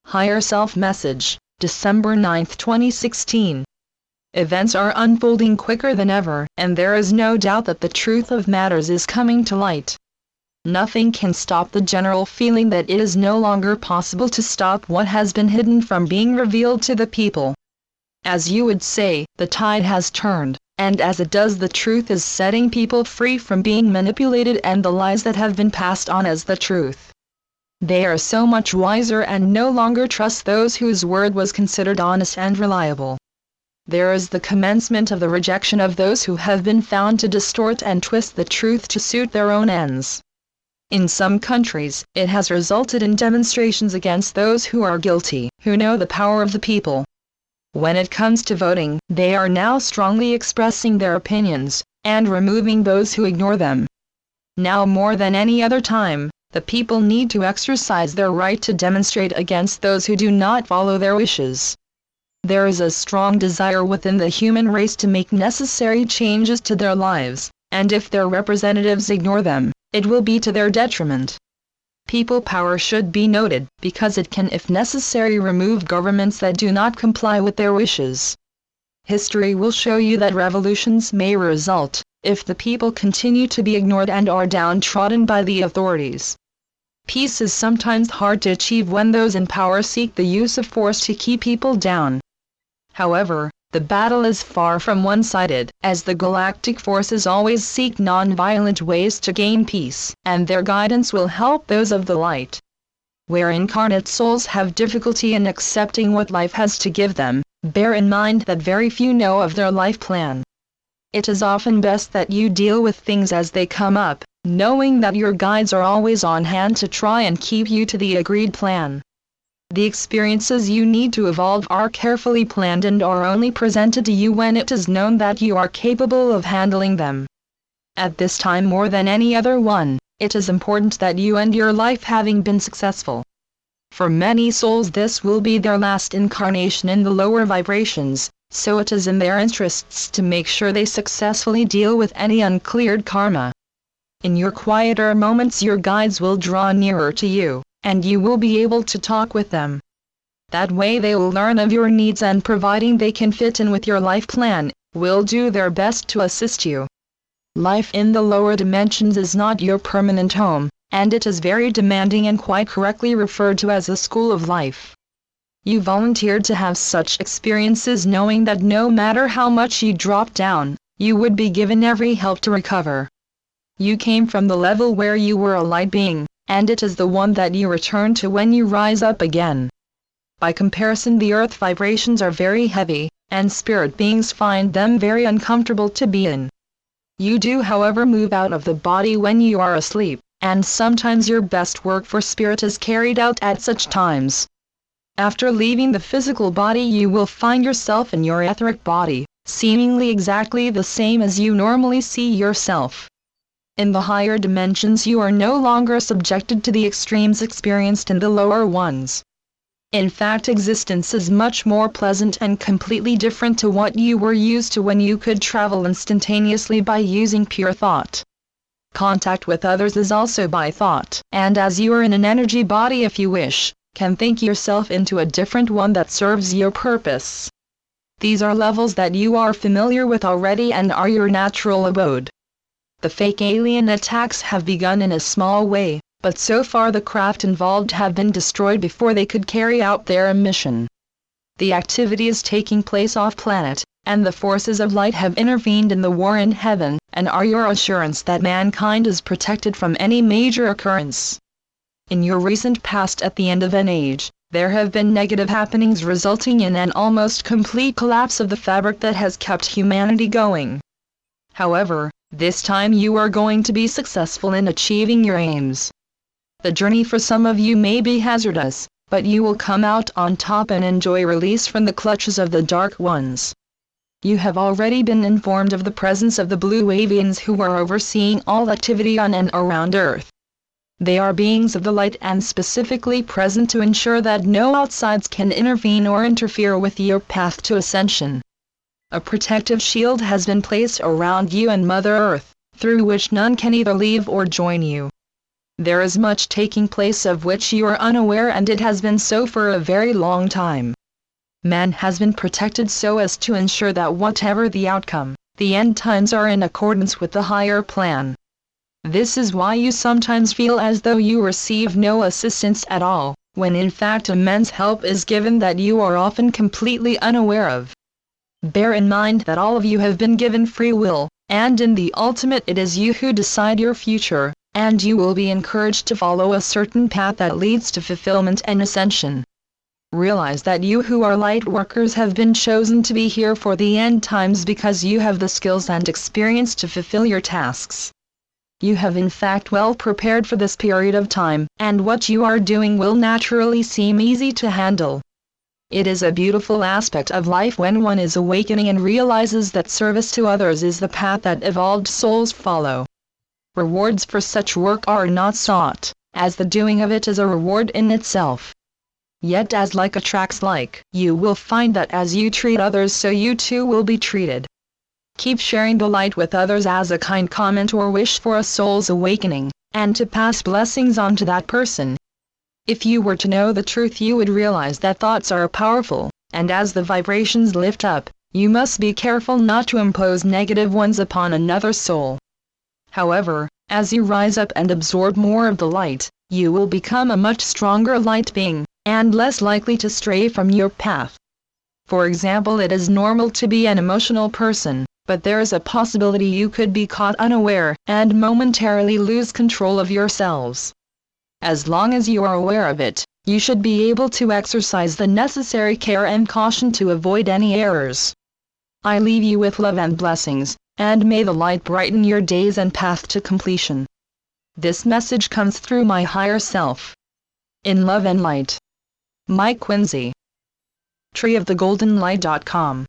Higher Self Message, December 9, 2016. Events are unfolding quicker than ever, and there is no doubt that the truth of matters is coming to light. Nothing can stop the general feeling that it is no longer possible to stop what has been hidden from being revealed to the people. As you would say, the tide has turned, and as it does, the truth is setting people free from being manipulated and the lies that have been passed on as the truth. They are so much wiser and no longer trust those whose word was considered honest and reliable. There is the commencement of the rejection of those who have been found to distort and twist the truth to suit their own ends. In some countries, it has resulted in demonstrations against those who are guilty, who know the power of the people. When it comes to voting, they are now strongly expressing their opinions, and removing those who ignore them. Now more than any other time, the people need to exercise their right to demonstrate against those who do not follow their wishes. There is a strong desire within the human race to make necessary changes to their lives, and if their representatives ignore them, it will be to their detriment. People power should be noted, because it can, if necessary, remove governments that do not comply with their wishes. History will show you that revolutions may result, if the people continue to be ignored and are downtrodden by the authorities. Peace is sometimes hard to achieve when those in power seek the use of force to keep people down. However, the battle is far from one-sided, as the galactic forces always seek non-violent ways to gain peace, and their guidance will help those of the light. Where incarnate souls have difficulty in accepting what life has to give them, bear in mind that very few know of their life plan. It is often best that you deal with things as they come up, knowing that your guides are always on hand to try and keep you to the agreed plan. The experiences you need to evolve are carefully planned and are only presented to you when it is known that you are capable of handling them. At this time more than any other one, it is important that you end your life having been successful. For many souls this will be their last incarnation in the lower vibrations, so it is in their interests to make sure they successfully deal with any uncleared karma. In your quieter moments your guides will draw nearer to you, and you will be able to talk with them. That way they will learn of your needs and, providing they can fit in with your life plan, will do their best to assist you. Life in the lower dimensions is not your permanent home, and it is very demanding and quite correctly referred to as a school of life. You volunteered to have such experiences knowing that no matter how much you drop down, you would be given every help to recover. You came from the level where you were a light being, and it is the one that you return to when you rise up again. By comparison, the earth vibrations are very heavy, and spirit beings find them very uncomfortable to be in. You do, however, move out of the body when you are asleep, and sometimes your best work for spirit is carried out at such times. After leaving the physical body you will find yourself in your etheric body, seemingly exactly the same as you normally see yourself. In the higher dimensions you are no longer subjected to the extremes experienced in the lower ones. In fact, existence is much more pleasant and completely different to what you were used to when you could travel instantaneously by using pure thought. Contact with others is also by thought, and as you are in an energy body, if you wish, can think yourself into a different one that serves your purpose. These are levels that you are familiar with already and are your natural abode. The fake alien attacks have begun in a small way, but so far the craft involved have been destroyed before they could carry out their mission. The activity is taking place off-planet, and the forces of light have intervened in the war in heaven, and are your assurance that mankind is protected from any major occurrence. In your recent past, at the end of an age, there have been negative happenings resulting in an almost complete collapse of the fabric that has kept humanity going. However, this time you are going to be successful in achieving your aims. The journey for some of you may be hazardous, but you will come out on top and enjoy release from the clutches of the dark ones. You have already been informed of the presence of the blue avians who are overseeing all activity on and around Earth. They are beings of the light and specifically present to ensure that no outsides can intervene or interfere with your path to ascension. A protective shield has been placed around you and Mother Earth, through which none can either leave or join you. There is much taking place of which you are unaware, and it has been so for a very long time. Man has been protected so as to ensure that whatever the outcome, the end times are in accordance with the higher plan. This is why you sometimes feel as though you receive no assistance at all, when in fact immense help is given that you are often completely unaware of. Bear in mind that all of you have been given free will, and in the ultimate it is you who decide your future, and you will be encouraged to follow a certain path that leads to fulfillment and ascension. Realize that you who are light workers have been chosen to be here for the end times because you have the skills and experience to fulfill your tasks. You have in fact well prepared for this period of time, and what you are doing will naturally seem easy to handle. It is a beautiful aspect of life when one is awakening and realizes that service to others is the path that evolved souls follow. Rewards for such work are not sought, as the doing of it is a reward in itself. Yet as like attracts like, you will find that as you treat others so you too will be treated. Keep sharing the light with others as a kind comment or wish for a soul's awakening, and to pass blessings on to that person. If you were to know the truth, you would realize that thoughts are powerful, and as the vibrations lift up, you must be careful not to impose negative ones upon another soul. However, as you rise up and absorb more of the light, you will become a much stronger light being, and less likely to stray from your path. For example, it is normal to be an emotional person, but there is a possibility you could be caught unaware and momentarily lose control of yourselves. As long as you are aware of it, you should be able to exercise the necessary care and caution to avoid any errors. I leave you with love and blessings, and may the light brighten your days and path to completion. This message comes through my higher self. In love and light. Mike Quincy. treeofthegoldenlight.com